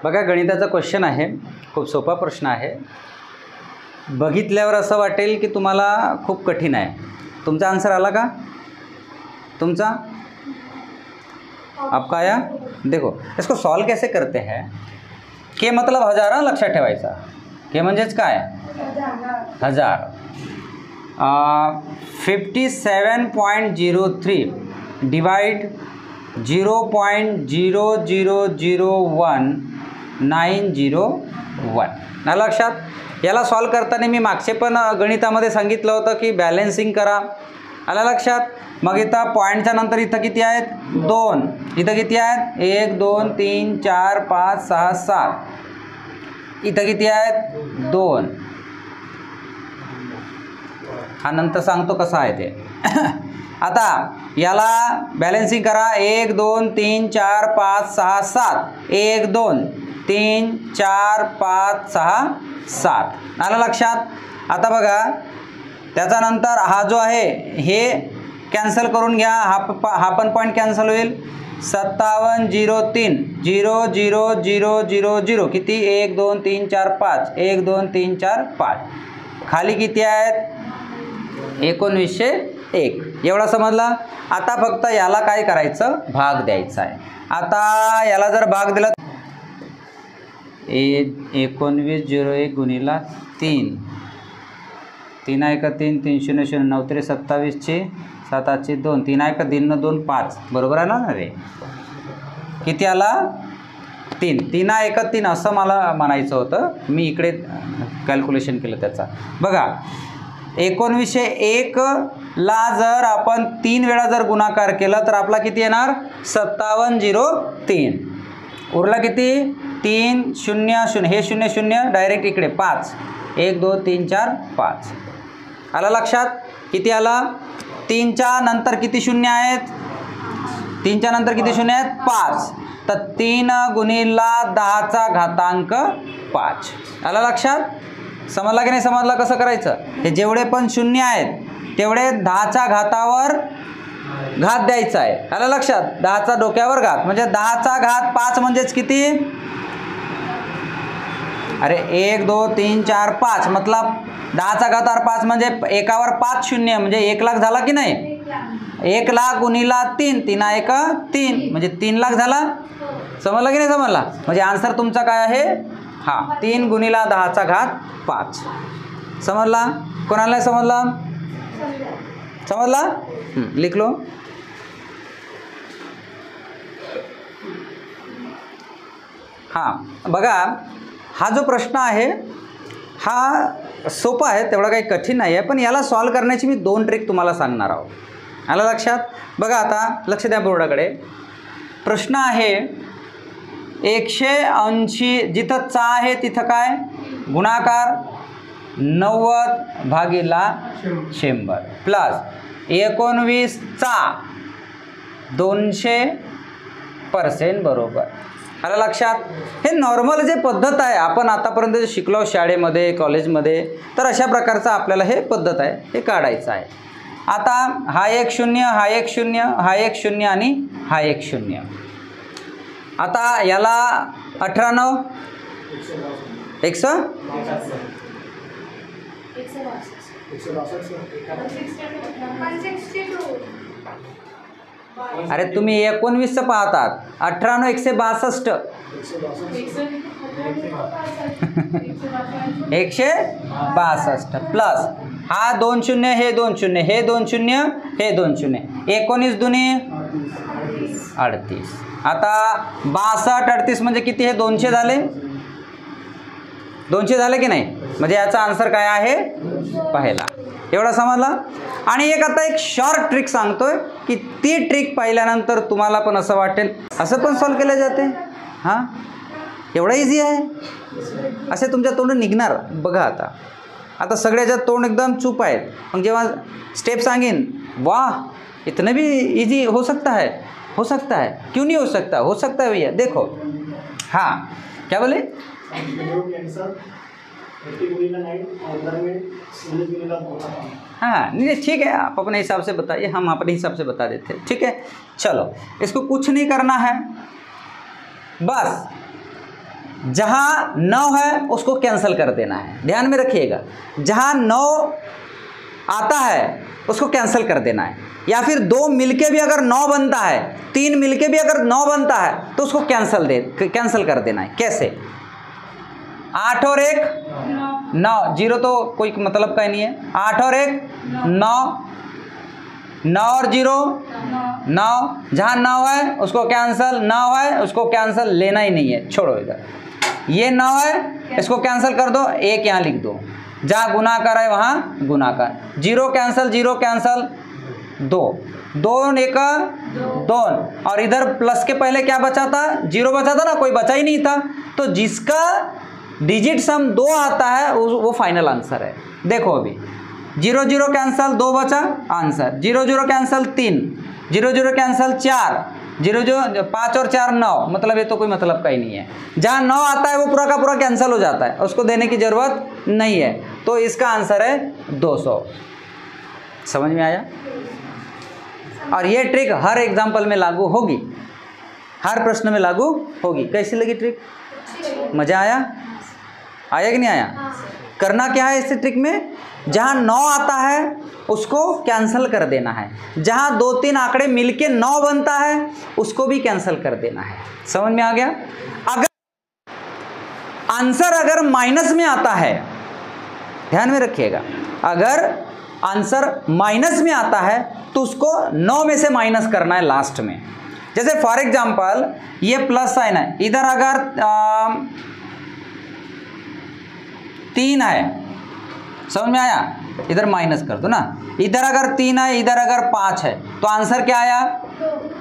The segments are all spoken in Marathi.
बघा, गणिताचा क्वेश्चन आहे, खूप सोपा प्रश्न आहे. बघितल्यावर असं वाटेल की तुम्हाला खूप कठीण आहे. तुमचा आन्सर आला का? तुमचा आपका आया? देखो इसको सॉल्व कैसे करते हैं. के मतलब हजार, लक्षात ठेवायचा. के म्हणजेच काय? 1000. 57.03 डिवाइड 0.0001901. ना लक्षात. याला सॉल्व करताना मी मागचे पण गणितामध्ये सांगितलं होतं की बॅलेन्सिंग करा. आला लक्षात. मग इथं पॉईंटच्या नंतर इथं किती आहेत? 2. इथं किती आहेत? 1 2 3 4 5 6 7. इथं किती आहेत? 2. हा नंतर सांगतो कसा आहे ते. आता याला बॅलेन्सिंग करा. 1 2 3 4 5 6 7. 1 2 3 4 5 6 7. आलं लक्षात. आता बघा त्याच्यानंतर हा जो आहे हे कॅन्सल करून घ्या. हा पण पॉईंट कॅन्सल होईल. 5703 0 0 0 0 0 किती? 1 2 3 4 5. 1 2 3 4 5. खाली किती आहेत? 1901. एवढा समजला. आता फक्त याला काय करायचं? भाग द्यायचा आहे. आता याला जर भाग दिला 1901 गुणिला 3. 3 1 3 3 0 0 9 3 27 7 8 2 3 1 3 2 5. बरोबर आला ना रे? किती आला? 3. 3 1 3 असं मला म्हणायचं होतं. मी इकडे कॅल्क्युलेशन केलं त्याचा. बघा 1901 ला जर आपण 3 वेळा जर गुणाकार केला तर आपला किती येणार? 5703. उरला किती? 3 0 0. हे 0 0 डायरेक्ट इकडे 5. 1 2 3 4 5. आला लक्षात. किती आला? 3च्या नंतर किती शून्य आहेत? 3च्या नंतर किती शून्य आहेत? 5. तर 3 गुणिला 10⁵5. आला लक्षात. समजला की नाही समजला कसं करायचं? हे जेवढे पण शून्य आहेत तेवढे 10च्या घातावर घात द्यायचा आहे. आलं लक्षात. 10चा डोक्यावर घात म्हणजे 10⁵5 म्हणजेच किती? अरे 1 2 3 4 5 मतलब 10⁵5 म्हणजे एकावर 5 शून्य म्हणजे 1 लाख झाला की नाही? 1 लाख गुणिला 3. 3 1 3 म्हणजे 3 लाख झाला. समजला की नाही समजला? म्हणजे आन्सर तुमचा काय आहे? हा 3 गुणिला 10⁵5. समजला? कोणाला समजला? समजला? लिख लो. हां बघा, हा जो प्रश्न आहे हा सोपा आहे, तेवढा काही कठीण नाही आहे. पण याला सॉल्व करण्याची मी 2 ट्रिक तुम्हाला सांगणार आहोत. आलं लक्षात. बघा आता लक्ष द्या बोर्डाकडे. प्रश्न आहे 180 जिथं चा आहे तिथं काय? गुणाकार 90/100 प्लस 19चा 200% बरोबर. आलं लक्षात. हे नॉर्मल जे पद्धत आहे आपण आतापर्यंत जे शिकलो शाळेमध्ये कॉलेजमध्ये, तर अशा प्रकारचा आपल्याला हे पद्धत आहे हे काढायचं आहे. आता हा 1 0 हा 1 0 हा 1 0 आणि हा 1 0. आता याला 18 9 100 अरे तुम्ही 19 पाहतात. 18 9 162 162 प्लस हा 2 0 हे 2 0 हे 2 0 हे 2 0. 19 दुनी 38. आता 62 38 म्हणजे किती? हे 200 झाले. 200 झाले की नाही? म्हणजे याचा आन्सर काय आहे? पहिला. एवढा समजला. आणि एक आता एक शॉर्ट ट्रिक सांगतोय की ती ट्रिक पाहिल्यानंतर तुम्हाला पण असं वाटेल असं पण सॉल्व केलं जाते. हां एवढा इझी आहे. असे तुमच्या तोंडून निघणार. बघा आता सगळ्याच्या तोंड एकदम चूप आहेत. मग जेव्हा स्टेप सांगेन वाह इतना भी इजी हो सकता है, हो सकता है, क्यों नहीं हो सकता? हो सकता है भैया. देखो हाँ क्या बोले? हाँ नहीं ठीक है, आप अपने हिसाब से बताइए, हम अपने हिसाब से बता देते हैं. ठीक है चलो, इसको कुछ नहीं करना है. बस जहाँ 9 है उसको कैंसिल कर देना है, ध्यान में रखिएगा। जहाँ 9 आता है उसको कैंसिल कर देना है, या फिर 2 मिलके भी अगर 9 बनता है, 3 मिलके भी अगर 9 बनता है तो उसको कैंसिल कर देना है। कैसे? 8 और 1 9, 0 तो कोई मतलब का ही नहीं है। 8 और 1 9, 9 और 0 9, जहाँ 9 है उसको कैंसिल, 9 है उसको कैंसिल, लेना ही नहीं है, छोड़ो इधर। ये 9 है, इसको कैंसिल कर दो, 1 यहाँ लिख दो, जहाँ गुणाकार है वहाँ गुणाकार, 0 कैंसिल 0 कैंसिल, 2 2 1 2, और इधर प्लस के पहले क्या बचा था? 0 बचा था ना, कोई बचा ही नहीं था। तो जिसका डिजिट सम 2 आता है वो फाइनल आंसर है। देखो अभी 0 0 कैंसिल, 2 बचा आंसर, 0 0 कैंसिल 3, 0 0 कैंसिल 4, 0 0 5 और 4 9, मतलब ये तो कोई मतलब का ही नहीं है। जहाँ 9 आता है वो पूरा का पूरा कैंसिल हो जाता है, उसको देने की ज़रूरत नहीं है। तो इसका आंसर है 200। समझ में आया? और ये ट्रिक हर एग्जाम्पल में लागू होगी, हर प्रश्न में लागू होगी। कैसी लगी ट्रिक? मज़ा आया? आया कि नहीं आया? करना क्या है इस ट्रिक में? जहाँ 9 आता है उसको कैंसिल कर देना है, जहाँ 2-3 आंकड़े मिलके 9 बनता है उसको भी कैंसिल कर देना है। समझ में आ गया? अगर आंसर अगर माइनस में आता है, ध्यान में रखिएगा, अगर आंसर माइनस में आता है तो उसको 9 में से माइनस करना है लास्ट में। जैसे फॉर एग्जांपल ये प्लस साइन है, इधर अगर 3 है, समझ में आया? इधर माइनस कर दो ना, इधर अगर 3 है, इधर अगर 5 है, तो आंसर क्या आया?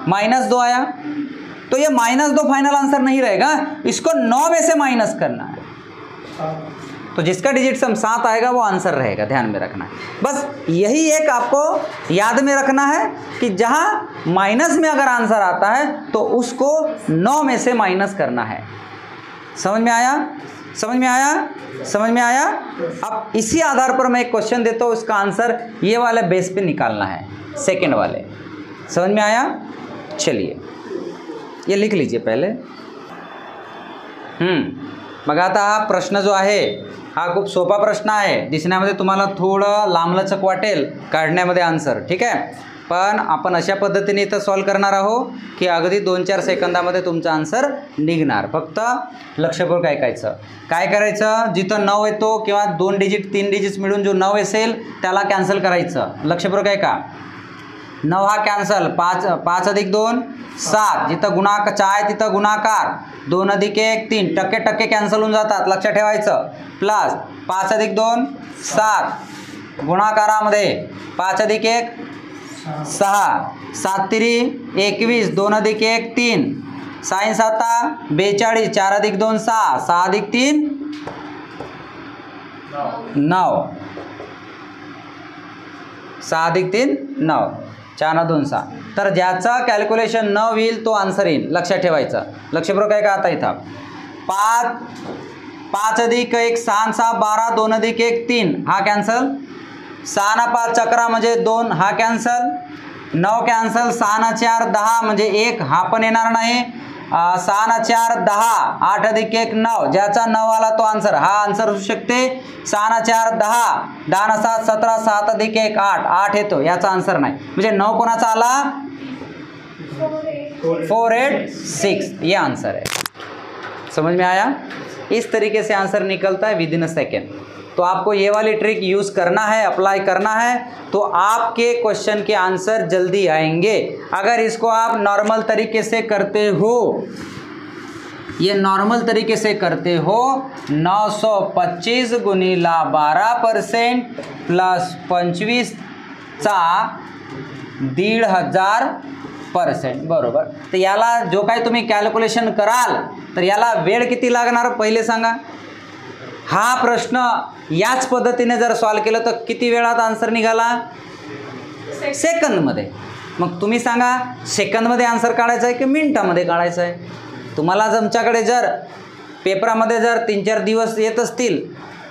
-2 आया। तो ये -2 फाइनल आंसर नहीं रहेगा, इसको 9 में से माइनस करना है। तो जिसका डिजिट सम 7 आएगा वो आंसर रहेगा, ध्यान में रखना है। बस यही एक आपको याद में रखना है कि जहाँ माइनस में अगर आंसर आता है तो उसको 9 में से माइनस करना है। समझ में आया? समझ में आया? समझ में आया? अब इसी आधार पर मैं एक क्वेश्चन देता हूँ, इसका आंसर ये वाले बेस पे निकालना है, सेकंड वाले। समझ में आया? चलिए ये लिख लीजिए पहले। मग आता हा प्रश्न जो आहे हा खूप सोपा प्रश्न आहे, दिसण्यामध्ये तुम्हाला थोडं लांबलचक वाटेल काढण्यामध्ये आन्सर, ठीक आहे। पण आपण अशा पद्धतीने इथं सॉल्व करणार आहोत की अगदी 2-4 सेकंदामध्ये तुमचा आन्सर निघणार। फक्त लक्षपूर्वक ऐकायचं। काय करायचं, जिथं 9 येतो किंवा 2 डिजिट 3 डिजिट्स मिळून जो 9 असेल त्याला कॅन्सल करायचं। लक्षपूर्वक ऐका, 9 हा कॅन्सल, 5 अधिक 2 7, जिथं गुणाकार आहे तिथं गुणाकार, 2 अधिक 1 3, टक्के कॅन्सल होऊन जातात, लक्षात ठेवायचं। प्लस 5 अधिक 2 7, गुणाकारामध्ये 5 अधिक 1 6, 7 3 21, 2 अधिक 1 3, 6 7 42, 4 अधिक 2 6, 6 अधिक 3 9, 6 अधिक 3 9, 4 2 6। तर ज्याचा कॅल्क्युलेशन 9 होईल तो आन्सर येईल, लक्षात ठेवायचं। लक्षपूर्वक काय का आता इथं 5 अधिक 1 6 6 12, 2 अधिक 1 3 हा कॅन्सल, 6 ना 5 चक्रा म्हणजे 2 हा कॅन्सल, 9 कॅन्सल, 6 ना 4 10 म्हणजे 1 हा पण येणार नाही, 6 ना 4 10, 8 अधिक 1 9, ज्याचा 9 आला तो आन्सर, हा आन्सर होऊ शकते। 6 ना 4 10, 10 ना 7 17, 7 अधिक 1 8, 8 येतो, याचा आन्सर नाही। म्हणजे 9 कोणाचा आला? 486, ये आंसर है। समझ में आया? इस तरीके से आंसर निकलता है विद इन अ सेकेंड। तो आपको ये वाली ट्रिक यूज़ करना है, अप्लाई करना है, तो आपके क्वेश्चन के आंसर जल्दी आएंगे। अगर इसको आप नॉर्मल तरीके से करते हो, ये नॉर्मल तरीके से करते हो, 925 गुणिला 12% प्लस 25 चा 1500% बरोबर। तर याला जो काही तुम्ही कॅल्क्युलेशन कराल तर याला वेळ किती लागणार पहिले सांगा। हा प्रश्न याच पद्धतीने जर सॉल्व केलं तर किती वेळात आन्सर निघाला? सेकंदमध्ये। मग तुम्ही सांगा सेकंदमध्ये आन्सर काढायचा आहे की मिनिटामध्ये काढायचा आहे? तुम्हाला तुमच्याकडे जर पेपरामध्ये जर 3-4 दिवस येत असतील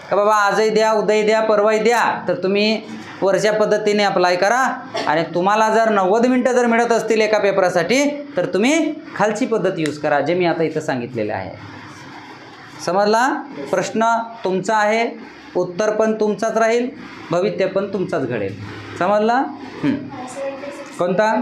का बाबा आजही द्या उद्याही द्या परवाही द्या, तर तुम्ही वरच्या पद्धतीने अप्लाय करा. आणि तुम्हाला जर 90 मिनटं जर मिळत असतील एका पेपरासाठी तर तुम्ही खालची पद्धत यूज करा, जे मी आता इथं सांगितलेले आहे. समजला? प्रश्न तुमचा आहे, उत्तर पण तुमचाच राहील, भविष्य पण तुमचाच घडेल. समजला? कोणता?